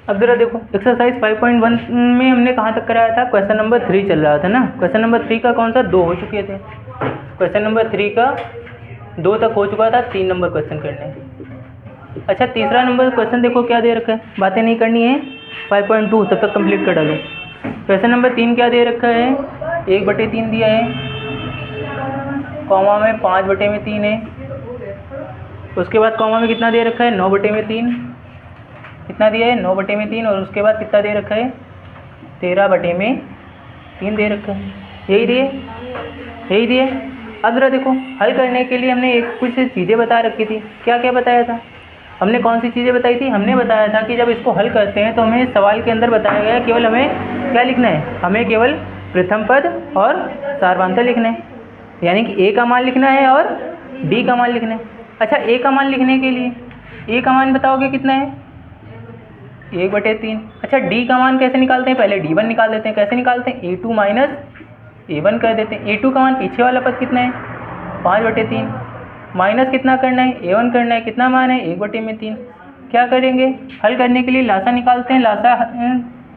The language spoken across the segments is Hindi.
अब जरा देखो एक्सरसाइज 5.1 में हमने कहाँ तक कराया था, क्वेश्चन नंबर 3 चल रहा था ना। क्वेश्चन नंबर 3 का कौन सा 2 हो चुके थे, क्वेश्चन नंबर 3 का 2 तक हो चुका था, 3 नंबर क्वेश्चन करने। अच्छा तीसरा नंबर क्वेश्चन देखो क्या दे रखा है, बातें नहीं करनी है, 5.2 तब तक कंप्लीट कर डालो। क्वेश्चन नंबर 3 क्या दे रखा है, 1/3 दिया है, कॉमा में 5/3 है, उसके बाद कॉमा में कितना दे रखा है 9/3, कितना दिया है 9/3, और उसके बाद कितना दे रखा है 13/3 दे रखा है, यही दिए। अब जरा देखो हल करने के लिए हमने कुछ चीज़ें बता रखी थी, क्या क्या बताया था हमने, कौन सी चीज़ें बताई थी, हमने बताया था कि जब इसको हल करते हैं तो हमें सवाल के अंदर बताया गया केवल हमें क्या लिखना है, हमें केवल प्रथम पद और सारवांतर लिखना है, यानी कि ए का मान लिखना है और डी का मान लिखना है। अच्छा ए का मान लिखने के लिए ए का मान बताओगे कितना है 1/3। अच्छा डी का मान कैसे निकालते हैं, पहले d1 निकाल देते हैं, कैसे निकालते हैं a2 माइनस a1 कर देते हैं। a2 का मान पीछे वाला पद कितना है 5/3, माइनस कितना करना है a1 करना है, कितना मान है 1/3। क्या करेंगे हल करने के लिए लासा निकालते हैं, लासा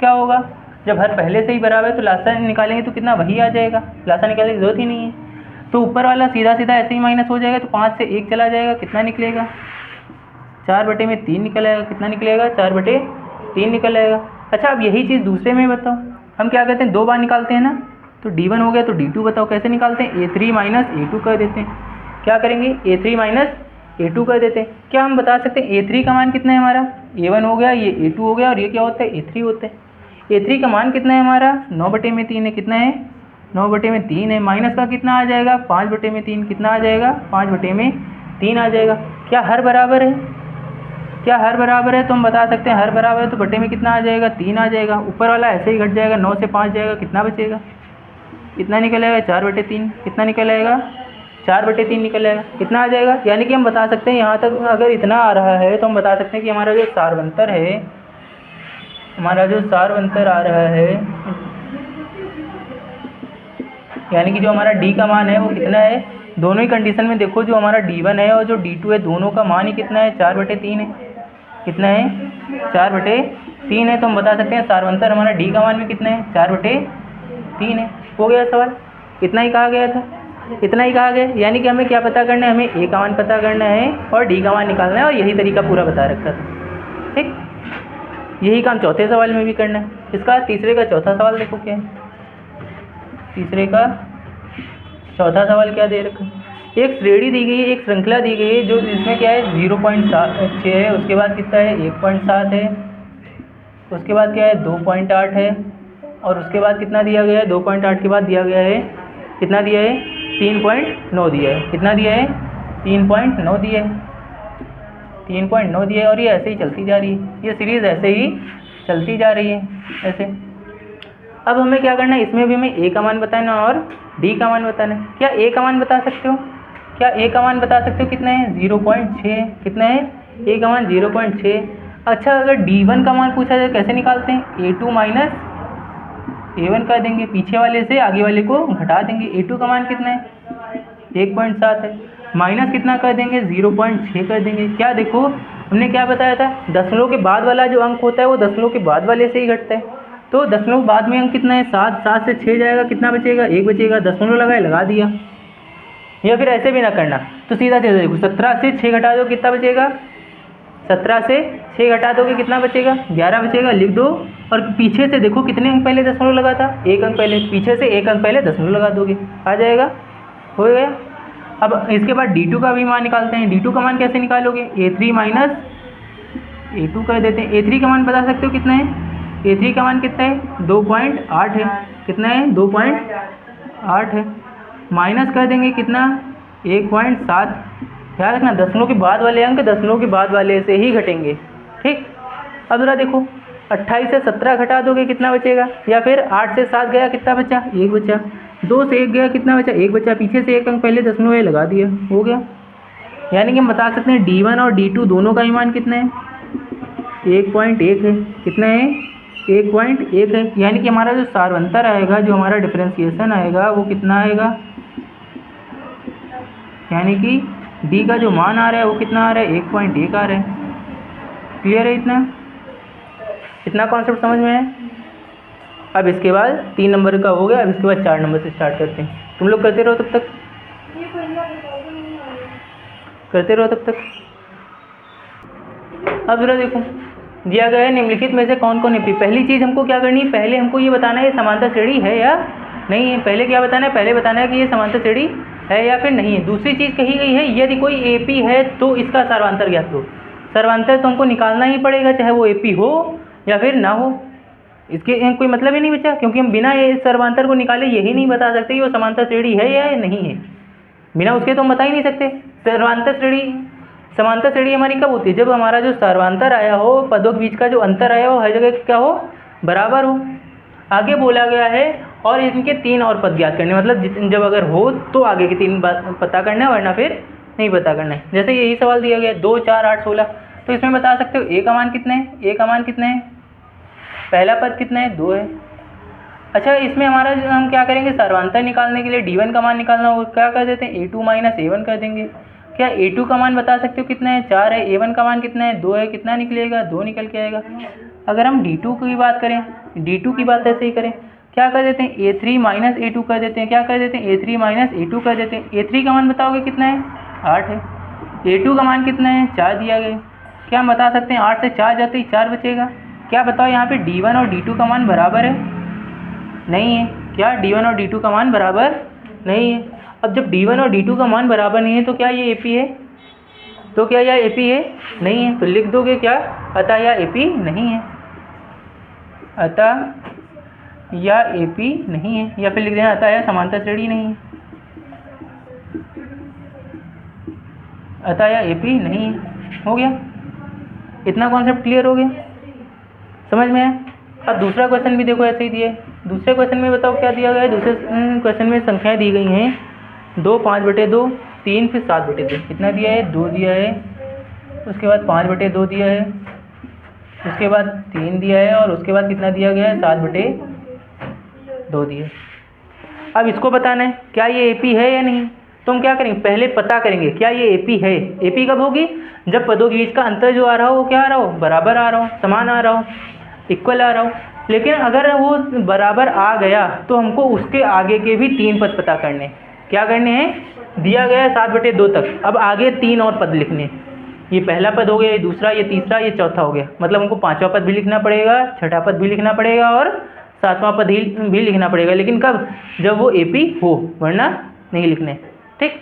क्या होगा, जब हर पहले से ही बराबर है तो लासा निकालेंगे तो कितना वही आ जाएगा, लासा निकालने की जरूरत ही नहीं है, तो ऊपर वाला सीधा सीधा ऐसे ही माइनस हो जाएगा, तो 5 से 1 चला जाएगा, कितना निकलेगा 4/3 निकल आएगा, कितना निकलेगा 4/3 निकल आएगा। अच्छा अब यही चीज़ दूसरे में बताओ, हम क्या करते हैं 2 बार निकालते हैं ना, तो d1 हो गया, तो d2 बताओ कैसे निकालते हैं, a3 माइनस a2 कर देते हैं, क्या करेंगे a3 माइनस a2 कर देते हैं। क्या हम बता सकते हैं a3 का मान कितना है हमारा, a1 हो गया, ये a2 हो गया, और ये क्या होता है a3 होता है। a3 का मान कितना है हमारा 9/3 है, कितना है 9/3 है, माइनस का कितना आ जाएगा 5/3, कितना आ जाएगा 5/3 आ जाएगा। क्या हर बराबर है, क्या हर बराबर है, तो हम बता सकते हैं हर बराबर है, तो बटे में कितना आ जाएगा 3 आ जाएगा, ऊपर वाला ऐसे ही घट जाएगा, 9 से 5 जाएगा, कितना बचेगा, कितना निकल आएगा 4/3, कितना निकल आएगा 4/3 निकल आएगा, कितना आ जाएगा। यानी कि हम बता सकते हैं यहाँ तक अगर इतना आ रहा है तो हम बता सकते हैं कि हमारा जो सारवंतर है, हमारा जो सारवंतर आ रहा है, यानी कि जो हमारा डी का मान है वो कितना है, दोनों ही कंडीशन में देखो, जो हमारा d1 है और जो d2 है दोनों का मान ही कितना है 4/3 है, कितना है 4/3 है, तो हम बता सकते हैं सारवंतर हमारा डी का मान भी कितना है 4/3 है। हो गया सवाल, इतना ही कहा गया था, इतना ही कहा गया, यानी कि हमें क्या पता करना है, हमें ए का मान पता करना है और डी का मान निकालना है, और यही तरीका पूरा बता रखा था। ठीक, यही काम चौथे सवाल में भी करना है। इसका तीसरे का चौथा सवाल देखो क्या है, तीसरे का चौथा सवाल क्या दे रखा है, एक श्रेणी दी गई है, एक श्रृंखला दी गई है, जो इसमें क्या है 0.6 है, उसके बाद कितना है 1.7 है, उसके बाद क्या है 2.8 है, और उसके बाद कितना दिया गया है 2.8 के बाद दिया गया है, कितना दिया है 3.9 दिया है, कितना दिया है 3.9 दिया है, 3.9 दिया है, और ये ऐसे ही चलती जा रही है, ये सीरीज़ ऐसे ही चलती जा रही है ऐसे। अब हमें क्या करना है, इसमें भी हमें ए का मान बताना और डी का मान बताना है। क्या ए का मान बता सकते हो, क्या ए का मान बता सकते हो कितना है 0.6, कितना है ए का मान 0.6। अच्छा अगर d1 का मान पूछा जाए कैसे निकालते हैं, a2 माइनस a1 कर देंगे, पीछे वाले से आगे वाले को घटा देंगे, a2 का मान कितना है 1.7 है, माइनस कितना कर देंगे 0.6 कर देंगे। क्या देखो हमने क्या बताया था, दशमलव के बाद वाला जो अंक होता है वो दशमलव के बाद वाले से ही घटता है, तो दशमलव बाद में अंक कितना है 7, 7 से 6 जाएगा, कितना बचेगा 1 बचेगा, दशमलव लगाए लगा दिया, या फिर ऐसे भी ना करना तो सीधा सीधा देखो 17 से 6 घटा दो कितना बचेगा, 17 से 6 घटा दोगे कितना बचेगा 11 बचेगा, लिख दो। और पीछे से देखो कितने अंक पहले दशमलव लगा था, 1 अंक पहले, पीछे से 1 अंक पहले दशमलव लगा दोगे, आ जाएगा, हो गया। अब इसके बाद d2 का भी मान निकालते हैं, d2 का मान कैसे निकालोगे, a3 माइनस a2 कर देते हैं। a3 का मान बता सकते हो कितना है, a3 का मान कितना है 2.8 है, कितना है 2.8 है, माइनस कर देंगे कितना 1.7। याद रखना दशमलव के बाद वाले अंक दशमलव के बाद वाले से ही घटेंगे। ठीक, अब जरा देखो 28 से 17 घटा दोगे कितना बचेगा, या फिर 8 से 7 गया कितना बचा 1 बचा, 2 से 1 गया कितना बचा 1 बचा, पीछे से 1 अंक पहले दशमलव है लगा दिया, हो गया। यानी कि हम बता सकते हैं d1 और d2 दोनों का ही मान कितना है 1.1 है, कितना है 1.1 है। यानी कि हमारा जो सारवंतर आएगा, जो हमारा डिफरेंशिएशन आएगा वो कितना आएगा, यानी कि d का जो मान आ रहा है वो कितना आ रहा है 1.1 आ रहा है। क्लियर है इतना। इतना कॉन्सेप्ट समझ में है। अब इसके बाद 3 नंबर का हो गया, अब इसके बाद 4 नंबर से स्टार्ट करते हैं। तुम लोग करते रहो तब तक, करते रहो तब तक। अब जरा देखो, दिया गया है निम्नलिखित में से कौन कौन एपी। पहली चीज़ हमको क्या करनी है, पहले हमको ये बताना है ये समांतर श्रेणी है या नहीं है। पहले क्या बताना है, पहले बताना है कि ये समांतर श्रेणी है या फिर नहीं है। दूसरी चीज़ कही गई है यदि कोई एपी है तो इसका सर्वांतर ज्ञात करो। सर्वांतर तो हमको निकालना ही पड़ेगा, चाहे वो एपी हो या फिर ना हो, इसके कोई मतलब ही नहीं बचा, क्योंकि हम बिना ये सर्वांतर को निकाले यही नहीं बता सकते कि वो समांतर श्रेणी है या नहीं है। बिना उसके तो हम बता ही नहीं सकते। सर्वांतर श्रेणी, समांतर श्रेणी हमारी कब होती है, जब हमारा जो सर्वांतर आया हो, पदों के बीच का जो अंतर आया हो हर जगह क्या हो, बराबर हो। आगे बोला गया है और इनके 3 और पद ज्ञात करने, मतलब जब अगर हो तो आगे के 3 पता करना है, वरना फिर नहीं पता करना है। जैसे यही सवाल दिया गया 2, 4, 8, 16, तो इसमें बता सकते हो ए का मान कितना है, ए का मान कितना है, पहला पद कितना है, 2 है। अच्छा, इसमें हमारा हम क्या करेंगे, सर्वांतर निकालने के लिए D1 का मान निकालना हो, क्या कर देते हैं, A2 माइनस A1 कर देंगे। क्या A2 का मान बता सकते हो कितना है, 4 है। A1 का मान कितना है, 2 है। कितना निकलेगा, 2 निकल के आएगा। अगर हम D2 की बात करें, D2 की बात ऐसे ही करें, क्या कर देते हैं, A3 माइनस A2 कर देते हैं। क्या कर देते हैं, A3 माइनस A2 कर देते हैं। A3 का मान बताओगे कितना है, 8 है। A2 का मान कितना है, 4 दिया गया। क्या हम बता सकते हैं, 8 से 4 जाते ही 4 बचेगा। क्या बताओ यहाँ पे D1 और D2 का मान बराबर है, नहीं है। क्या D1 और D2 का मान बराबर नहीं है। अब जब D1 और D2 का मान बराबर नहीं है तो क्या ये AP है, तो क्या यह AP है, नहीं है। तो लिख दोगे क्या, अतः यह AP नहीं है, अतः यह AP नहीं है, या फिर लिख देना अतः यह समांतर श्रेणी नहीं है, अतः यह AP नहीं है। हो गया, इतना कॉन्सेप्ट क्लियर हो गया, समझ में आया। अब दूसरा क्वेश्चन भी देखो ऐसे ही दिया है। दूसरे क्वेश्चन में बताओ क्या दिया गया है। दूसरे क्वेश्चन में संख्याएं दी गई हैं 2, 5/2, 3, फिर 7/2। कितना दिया है, 2 दिया है। उसके बाद 5/2 दिया है, उसके बाद 3 दिया है, और उसके बाद कितना दिया गया है, 7/2 दिया है। अब इसको बताना है क्या ये AP है या नहीं। तो हम क्या करेंगे, पहले पता करेंगे क्या ये AP है। AP कब होगी, जब पदों के बीच का अंतर जो आ रहा हो वो क्या आ रहा हो, बराबर आ रहा हो, समान आ रहा हो, इक्वल आ रहा हो। लेकिन अगर वो बराबर आ गया तो हमको उसके आगे के भी 3 पद पता करने हैं। क्या करने हैं, दिया गया है 7/2 तक, अब आगे 3 और पद लिखने हैं। ये पहला पद हो गया, ये दूसरा, ये तीसरा, ये चौथा हो गया। मतलब हमको 5वां पद भी लिखना पड़ेगा, 6ठा पद भी लिखना पड़ेगा और 7वां पद भी लिखना पड़ेगा। लेकिन कब, जब वो AP हो, वरना नहीं लिखने, ठीक।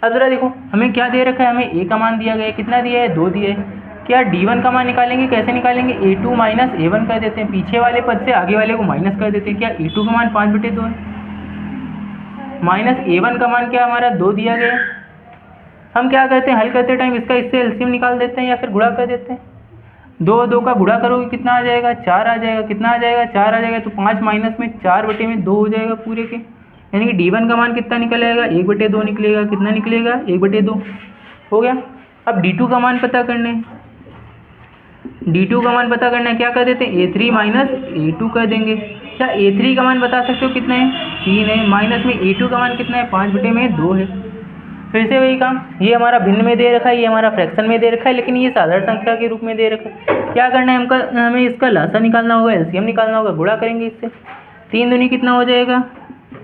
अब जरा देखो हमें क्या दे रखा है, हमें A का मान दिया गया है, कितना दिया है, 2 दिया है। क्या D1 का मान निकालेंगे, कैसे निकालेंगे, A2 माइनस A1 कर देते हैं, पीछे वाले पद से आगे वाले को माइनस कर देते हैं। क्या A2 का मान 5/2 है, माइनस A1 का मान क्या हमारा 2 दिया गया है। हम क्या करते हैं, हल करते टाइम इसका इससे एलसीएम निकाल देते हैं या फिर गुणा कर देते हैं। 2 का गुणा करोगे कितना आ जाएगा, 4 आ जाएगा। कितना आ जाएगा, 4 आ जाएगा। तो 5 माइनस में 4/2 हो जाएगा पूरे के, यानी कि D1 का मान कितना निकलेगा, 1/2 निकलेगा। कितना निकलेगा, 1/2 हो गया। अब D2 का मान पता करने, D2 का मान पता करना है। क्या कर देते हैं, A3 माइनस A2 कर देंगे। क्या A3 का मान बता सकते हो कितना है, 3 है। माइनस में A2 का मान कितना है, 5/2 है। फिर से वही काम, ये हमारा भिन्न में दे रखा है, ये हमारा फ्रैक्शन में दे रखा है, लेकिन ये साधारण संख्या के रूप में दे रखा है। क्या करना है, हमें इसका लासा निकालना होगा, एलसीएम निकालना होगा। गुणा करेंगे इससे, 3 दूनी कितना हो जाएगा,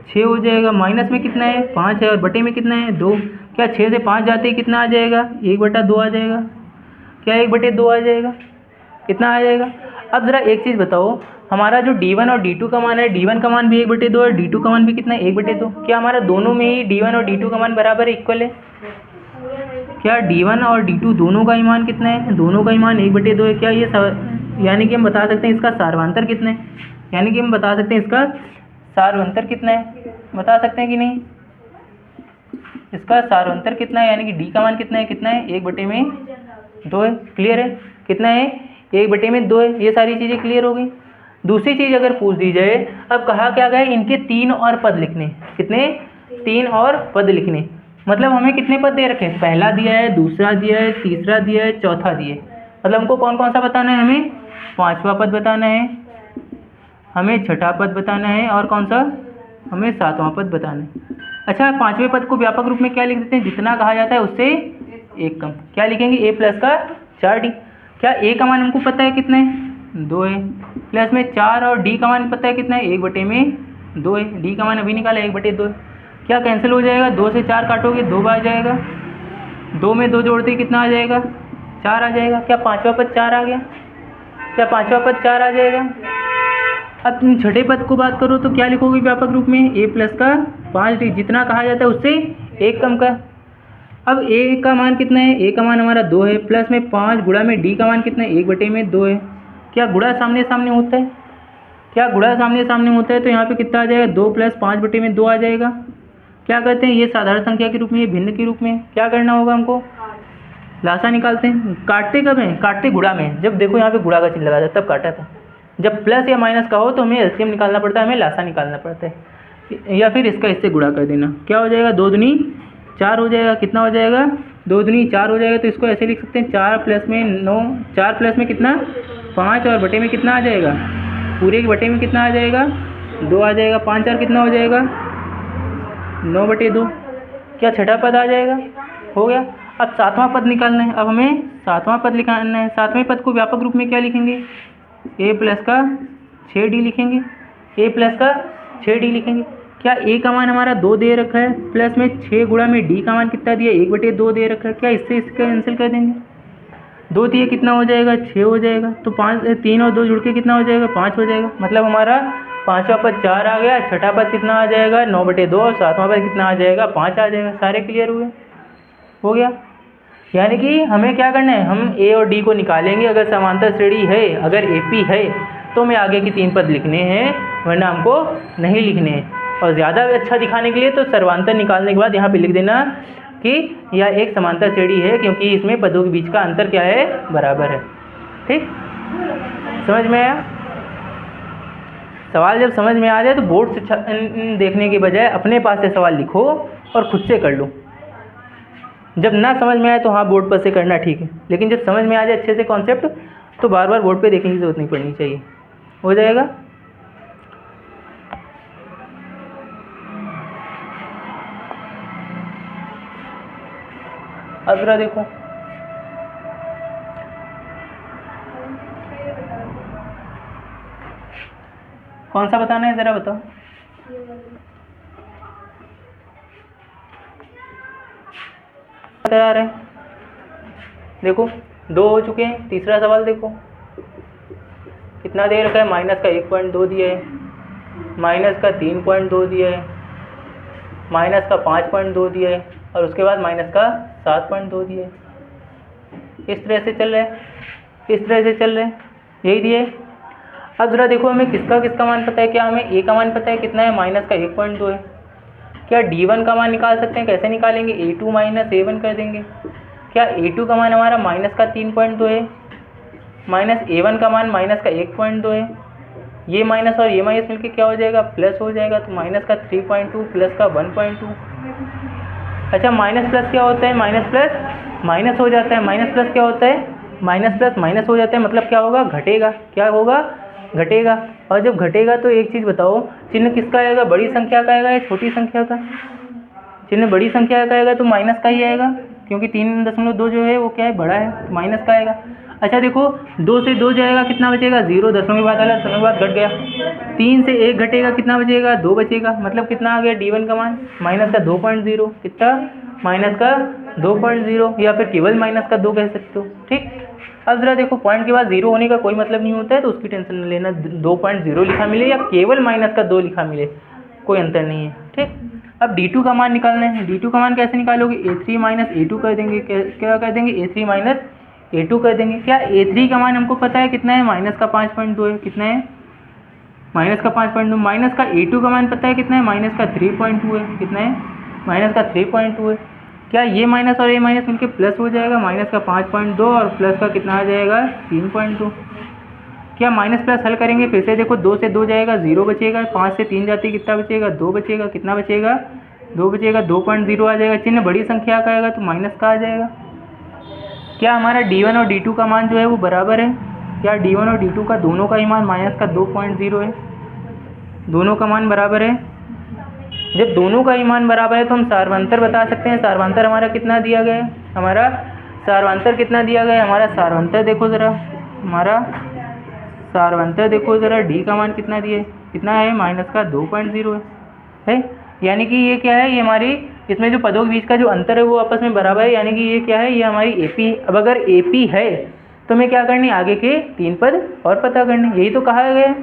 6 हो जाएगा। माइनस में कितना है, 5 है, और बटे में कितना है, 2। क्या 6 से 5 जाते ही कितना आ जाएगा, 1/2 आ जाएगा। क्या 1/2 आ जाएगा, कितना आ जाएगा। अब ज़रा एक चीज़ बताओ, हमारा जो D1 और D2 का मान है, D1 का मान भी 1/2 और D2 का मान भी कितना है, 1/2। क्या हमारा दोनों में ही D1 और D2 का मान बराबर है, इक्वल है। क्या D1 और D2 दोनों का ही मान कितना है, दोनों का ही मान 1/2 है। क्या ये यानी कि हम बता सकते हैं इसका सार्वंतर कितना है, यानी कि हम बता सकते हैं इसका सार्वंतर कितना है, बता सकते हैं कि नहीं। इसका सार्वंतर कितना है, यानी कि D का मान कितना है, 1/2 है। क्लियर है, कितना है, 1/2 है। ये सारी चीज़ें क्लियर हो गई। दूसरी चीज़ अगर पूछ दी जाए, अब कहा क्या गया, इनके 3 और पद लिखने। कितने, 3 और पद लिखने। मतलब हमें कितने पद दे रखे हैं, पहला दिया है, दूसरा दिया है, तीसरा दिया है, चौथा दिया है। मतलब हमको कौन कौन सा बताना है, हमें 5वां पद बताना है, हमें 6ठा पद बताना है, और कौन सा, हमें 7वां पद बताना है। अच्छा, 5वें पद को व्यापक रूप में क्या लिख देते हैं, जितना कहा जाता है उससे 1 कम। क्या लिखेंगे, A+ का 4D। क्या A का मान हमको पता है कितना है, 2 है, प्लस में 4 और डी का मान पता है कितना है, 1/2 है। डी का मान अभी निकाला 1/2 है। क्या कैंसिल हो जाएगा, 2 से 4 काटोगे 2 आ जाएगा, 2 में 2 जोड़ते ही कितना आ जाएगा, 4 आ जाएगा। क्या पाँचवा पद 4 आ गया, क्या पाँचवा पद 4 आ जाएगा। अब तुम छठे पद को बात करो तो क्या लिखोगे व्यापक रूप में, a प्लस का 5d, जितना कहा जाता है उससे 1 कम का। अब a का मान कितना है, a का मान हमारा 2 है, प्लस में 5 गुणा में d का मान कितना है, 1/2 है। क्या गुणा सामने सामने होता है, क्या गुणा सामने सामने होता है, तो यहाँ पे कितना आ जाएगा, 2 + 5/2 आ जाएगा। क्या करते हैं, ये साधारण संख्या के रूप में, ये भिन्न के रूप में, क्या करना होगा हमको, लासा निकालते हैं। काटते कब हैं, काटते गुणा में, जब देखो यहाँ पे गुणा का चिन्ह लगा था तब काटा था। जब प्लस या माइनस का हो तो हमें एलसीएम निकालना पड़ता है, हमें लासा निकालना पड़ता है, या फिर इसका इससे गुणा कर देना। क्या हो जाएगा, 2 दूनी 4 हो जाएगा। कितना हो जाएगा, 2 दूनी 4 हो जाएगा। तो इसको ऐसे लिख सकते हैं, 4 प्लस में 9, 4 प्लस में कितना 5, और बटे में कितना आ जाएगा, पूरे के बटे में कितना आ जाएगा, 2 आ जाएगा। 5 4 कितना हो जाएगा, 9/2। क्या छठा पद आ जाएगा, हो गया। अब सातवां पद निकालना है, अब हमें सातवां पद निकालना है। सातवें पद को व्यापक रूप में क्या लिखेंगे, a प्लस का 6d लिखेंगे, a प्लस का 6d लिखेंगे। क्या a का मान हमारा 2 दे रखा है, प्लस में 6 गुणा में d का मान कितना दिया, 1/2 दे रखा है। क्या इससे इसका कैंसिल कर देंगे, 2 दिए कितना हो जाएगा, 6 हो जाएगा। तो 5 3 और 2 जुड़ के कितना हो जाएगा, 5 हो जाएगा। मतलब हमारा पाँचवा पद 4 आ गया, छठा पद कितना आ जाएगा, 9/2, और सातवां पद कितना आ जाएगा, 5 आ जाएगा। सारे क्लियर हुए, हो गया। यानी कि हमें क्या करना है, हम a और d को निकालेंगे। अगर समांतर श्रेणी है, अगर AP है तो हमें आगे की 3 पद लिखने हैं, वरना हमको नहीं लिखने हैं। और ज़्यादा अच्छा दिखाने के लिए तो सर्वांतर निकालने के बाद यहाँ पे लिख देना कि यह एक समांतर श्रेणी है, क्योंकि इसमें पदों के बीच का अंतर क्या है, बराबर है। ठीक, समझ में आया। सवाल जब समझ में आ जाए तो बोर्ड से देखने के बजाय अपने पास से सवाल लिखो और खुद से कर लो। जब ना समझ में आए तो हाँ बोर्ड पर से करना ठीक है, लेकिन जब समझ में आ जाए अच्छे से कॉन्सेप्ट तो बार बार बोर्ड पे देखने की जरूरत नहीं पड़नी चाहिए, हो जाएगा। अब जरा देखो, कौन सा बताना है, ज़रा बताओ। बता रहे हैं, देखो 2 हो चुके हैं। तीसरा सवाल देखो, कितना दे रखा है, माइनस का 1.2 दिया है, माइनस का 3.2 दिया है, माइनस का 5.2 दिया है, और उसके बाद माइनस का 7.2 दिया है। इस तरह से चल रहा है, इस तरह से चल रहा है, यही दिए। अब ज़रा देखो, हमें किसका किसका मान पता है। क्या हमें a का मान पता है कितना है, माइनस का 1.2 है। क्या d1 का मान निकाल सकते हैं, कैसे निकालेंगे, a2 माइनस a1 कर देंगे। क्या a2 का मान हमारा माइनस का 3.2 है, माइनस a1 का मान माइनस का 1.2 है। ये माइनस और ये माइनस मिलके क्या हो जाएगा, प्लस हो जाएगा। तो माइनस का 3.2 प्लस का 1.2। अच्छा, माइनस प्लस क्या होता है, माइनस प्लस माइनस हो जाता है, माइनस प्लस क्या होता है, माइनस प्लस माइनस हो जाता है। मतलब क्या होगा, घटेगा। क्या होगा, घटेगा। और जब घटेगा तो एक चीज़ बताओ, चिन्ह किसका आएगा, बड़ी संख्या का आएगा या छोटी संख्या का। चिन्ह बड़ी संख्या का आएगा तो माइनस का ही आएगा, क्योंकि 3.2 जो है वो क्या है, बड़ा है, तो माइनस का आएगा। अच्छा देखो, 2 से 2 जाएगा, कितना बचेगा, 0, दसवीं के बाद आया, दसवीं के बाद घट गया। 3 से 1 घटेगा, कितना बचेगा, 2 बचेगा। मतलब कितना आ गया, d1 का मान माइनस का 2.0, कितना, माइनस का 2.0, या फिर केवल माइनस का 2 कह सकते हो। ठीक, अब जरा देखो, पॉइंट के बाद 0 होने का कोई मतलब नहीं होता है, तो उसकी टेंशन न लेना। 2.0 लिखा मिले या केवल माइनस का 2 लिखा मिले, कोई अंतर नहीं है। ठीक, अब d2 का मान निकालना है। d2 का मान कैसे निकालोगे, a3 माइनस a2 कर देंगे। क्या कर देंगे, a3 माइनस a2 कर देंगे। क्या a3 का मान हमको पता है कितना है, माइनस का 5.2 है। कितना है, माइनस का 5.2। माइनस का a2 का मान पता है कितना है, माइनस का 3.2 है। कितना है, माइनस का 3.2 है। क्या ये माइनस और ये माइनस मिलके प्लस हो जाएगा, माइनस का 5.2 और प्लस का कितना आ जाएगा, 3.2। क्या माइनस प्लस हल करेंगे, फिर से देखो, 2 से 2 जाएगा, 0 बचेगा। 5 से 3 जाती है, कितना बचेगा, 2 बचेगा। कितना बचेगा, 2 बचेगा। 2.0 आ जाएगा। चिन्ह बड़ी संख्या का आएगा तो माइनस का आ जाएगा। क्या हमारा d1 और d2 का मान जो है वो बराबर है। क्या d1 और d2 का दोनों का ही मान माइनस का 2.0 है, दोनों का मान बराबर है। जब दोनों का ही मान बराबर है तो हम सार्वंतर बता सकते हैं। सार्वंतर हमारा कितना दिया गया है, हमारा सार्वंतर कितना दिया गया है, हमारा सार्वंतर देखो ज़रा, हमारा सारवंतर देखो ज़रा डी का मान कितना दिया है, कितना है माइनस का 2.0 है। यानी कि ये क्या है, ये हमारी इसमें जो पदों के बीच का जो अंतर है वो आपस में बराबर है, यानी कि ये क्या है, ये हमारी एपी। अब अगर एपी है तो हमें क्या करनी, आगे के 3 पद और पता करने, यही तो कहा गया है।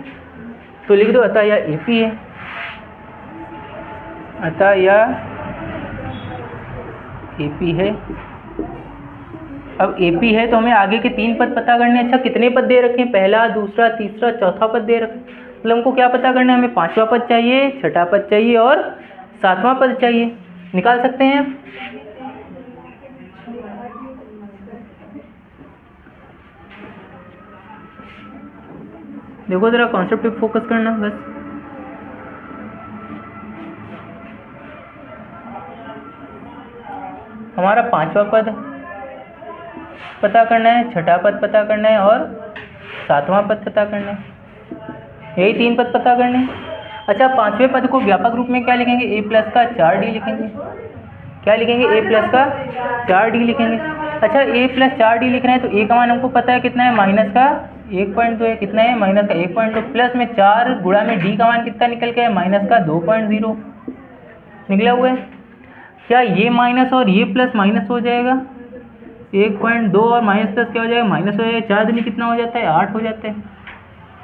तो लिख दो अतः यह एपी है, अतः यह एपी है। अब एपी है तो हमें आगे के 3 पद पता करने। अच्छा कितने पद दे रखे हैं, पहला, दूसरा, तीसरा, चौथा पद दे रखे, मतलब हमको क्या पता करना है, हमें 5वां पद चाहिए, 6ठा पद चाहिए और 7वां पद चाहिए। निकाल सकते हैं आप। देखो जरा कॉन्सेप्ट पे फोकस करना बस। हमारा 5वां पद पता करना है, 6ठा पद पता करना है और 7वां पद पता करना है, यही 3 पद पता करने हैं। अच्छा 5वें पद को व्यापक रूप में क्या लिखेंगे, a प्लस का 4d लिखेंगे। क्या लिखेंगे, a प्लस का 4d लिखेंगे। अच्छा a प्लस 4d लिख रहे हैं तो a का मान हमको पता है कितना है, माइनस का 1.2 है। कितना है, माइनस का 1.2, प्लस में 4 गुणा में d का मान कितना निकल के है, माइनस का 2.0 निकला हुआ है। क्या ये माइनस और ये प्लस माइनस हो जाएगा, 1.2 और माइनस प्लस क्या हो जाएगा, माइनस हो जाएगा। 4 दूनी कितना हो जाता है, 8 हो जाता है।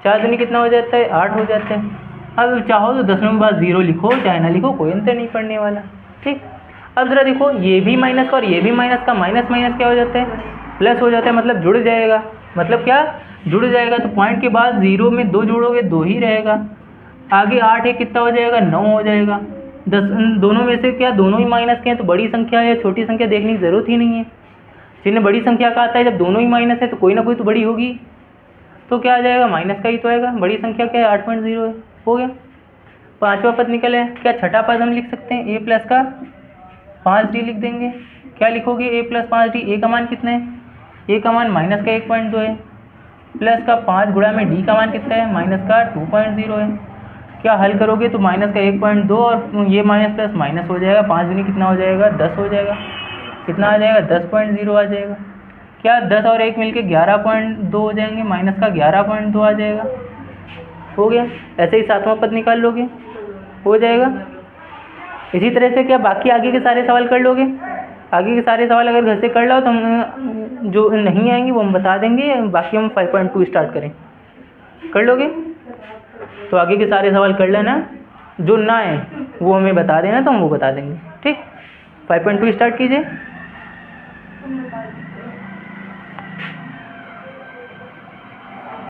4 दूनी कितना हो जाता है, 8 हो जाता है। अब चाहो तो दसवें के बाद 0 लिखो, चाहे ना लिखो, कोई अंतर नहीं पड़ने वाला। ठीक, अब जरा देखो ये भी माइनस का और ये भी माइनस का, माइनस माइनस क्या हो जाता है, प्लस हो जाता है, मतलब जुड़ जाएगा। मतलब क्या, जुड़ जाएगा। तो पॉइंट के बाद 0 में 2 जोड़ोगे 2 ही रहेगा। आगे 8 है, कितना हो जाएगा, 9 हो जाएगा। 10 दोनों में से क्या, दोनों ही माइनस के हैं, तो बड़ी संख्या या छोटी संख्या देखने की ज़रूरत ही नहीं है। चिन्ह बड़ी संख्या का आता है, जब दोनों ही माइनस है तो कोई ना कोई तो बड़ी होगी। तो क्या आ जाएगा, माइनस का ही तो आएगा। बड़ी संख्या क्या है, 8.0 है। हो गया, 5वां पद निकल है। क्या 6ठा पद हम लिख सकते हैं, a प्लस का 5d लिख देंगे। क्या लिखोगे, a प्लस 5d। a का मान कितना है, a का मान माइनस का 1.2 है, प्लस का 5 गुणा में d का मान कितना है, माइनस का 2.0 है। क्या हल करोगे तो माइनस का 1.2 और ये माइनस प्लस माइनस हो जाएगा, 5 दूनी कितना हो जाएगा, 10 हो जाएगा। कितना आ जाएगा, 10.0 आ जाएगा। क्या 10 और 1 मिलके 11.2 हो जाएंगे, माइनस का 11.2 आ जाएगा। हो गया। ऐसे ही 7वां पद निकाल लोगे, हो जाएगा। इसी तरह से क्या बाकी आगे के सारे सवाल कर लोगे। आगे के सारे सवाल अगर घर से कर लो तो हम जो नहीं आएंगे वो हम बता देंगे, बाकी हम 5.2 स्टार्ट करें। कर लोगे तो आगे के सारे सवाल कर लेना, जो ना आए वो हमें बता देना तो हम वो बता देंगे। ठीक, 5.2 स्टार्ट कीजिए।